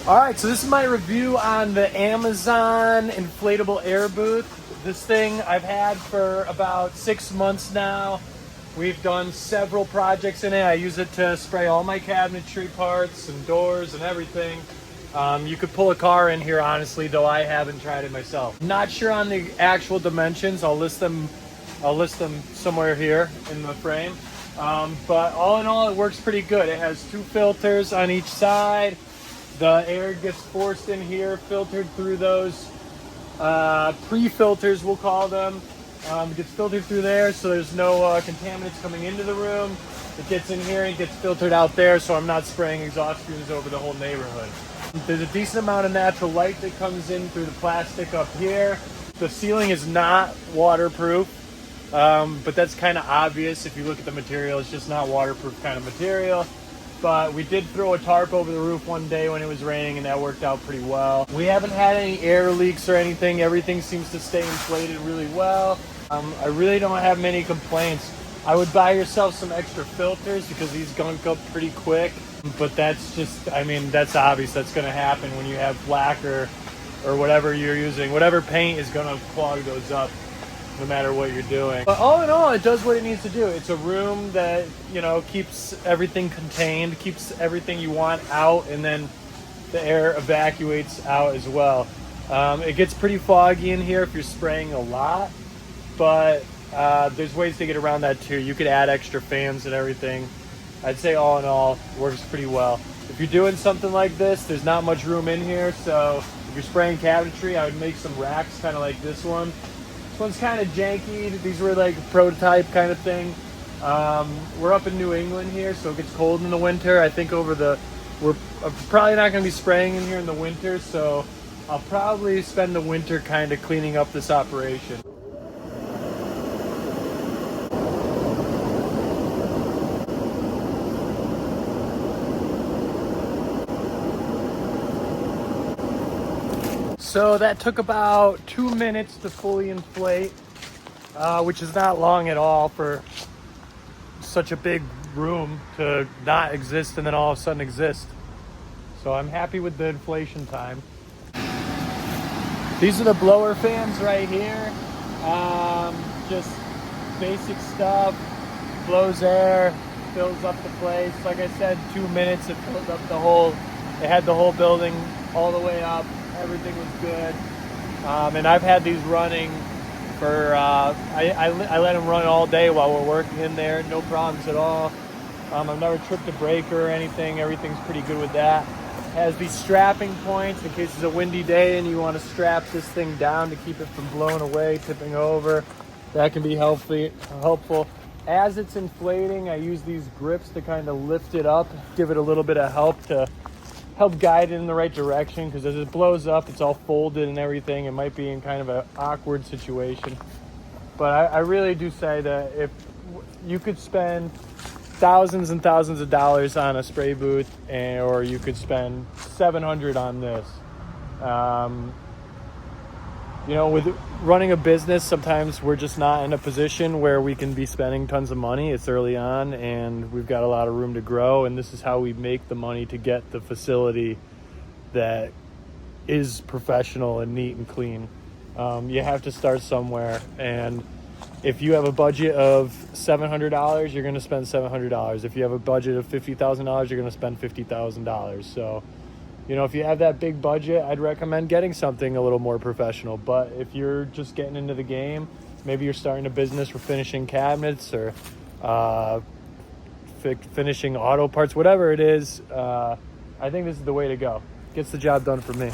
All right, so this is my review on the Amazon inflatable air booth. This thing I've had for about 6 months now. We've done several projects in it. I use it to spray all my cabinetry parts and doors and everything. You could pull a car in here, honestly, though I haven't tried it myself. Not sure on the actual dimensions. I'll list them somewhere here in the frame. But all in all, it works pretty good. It has 2 filters on each side. The air gets forced in here, filtered through those pre-filters, we'll call them. It gets filtered through there, so there's no contaminants coming into the room. It gets in here and gets filtered out there, so I'm not spraying exhaust fumes over the whole neighborhood. There's a decent amount of natural light that comes in through the plastic up here. The ceiling is not waterproof, but that's kind of obvious if you look at the material. It's just not waterproof kind of material. But we did throw a tarp over the roof one day when it was raining, and that worked out pretty well. We haven't had any air leaks or anything. Everything seems to stay inflated really well. I really don't have many complaints. I would buy yourself some extra filters because these gunk up pretty quick. But that's just, I mean, that's obvious. That's going to happen when you have black or whatever you're using. Whatever paint is going to clog those up, no matter what you're doing. But all in all, it does what it needs to do. It's a room that, you know, keeps everything contained, keeps everything you want out, and then the air evacuates out as well. It gets pretty foggy in here if you're spraying a lot, but there's ways to get around that too. You could add extra fans and everything. I'd say all in all, it works pretty well. If you're doing something like this, there's not much room in here, so if you're spraying cabinetry, I would make some racks kind of like this one. This one's kind of janky. These were like a prototype kind of thing. We're up in New England here, so it gets cold in the winter. I think we're probably not going to be spraying in here in the winter, so I'll probably spend the winter kind of cleaning up this operation. So that took about 2 minutes to fully inflate, which is not long at all for such a big room to not exist and then all of a sudden exist. So I'm happy with the inflation time. These are the blower fans right here. Just basic stuff, blows air, fills up the place. Like I said, 2 minutes, it filled up it had the whole building all the way up. Everything was good, and I've had these running for I let them run all day while we're working in there, no problems at all. I've never tripped a breaker or anything. Everything's pretty good with that. It has these strapping points in case it's a windy day and you want to strap this thing down to keep it from blowing away, tipping over. That can be helpful. As it's inflating, I use these grips to kind of lift it up, give it a little bit of help to help guide it in the right direction, because as it blows up, it's all folded and everything. It might be in kind of an awkward situation. But I really do say that if you could spend thousands and thousands of dollars on a spray booth, or you could spend $700 on this. You know, with running a business, sometimes we're just not in a position where we can be spending tons of money. It's early on and we've got a lot of room to grow, and this is how we make the money to get the facility that is professional and neat and clean. You have to start somewhere, and if you have a budget of $700, you're going to spend $700. If you have a budget of $50,000, you're going to spend $50,000. So, you know, if you have that big budget, I'd recommend getting something a little more professional. But if you're just getting into the game, maybe you're starting a business for finishing cabinets or finishing auto parts, whatever it is, I think this is the way to go. Gets the job done for me.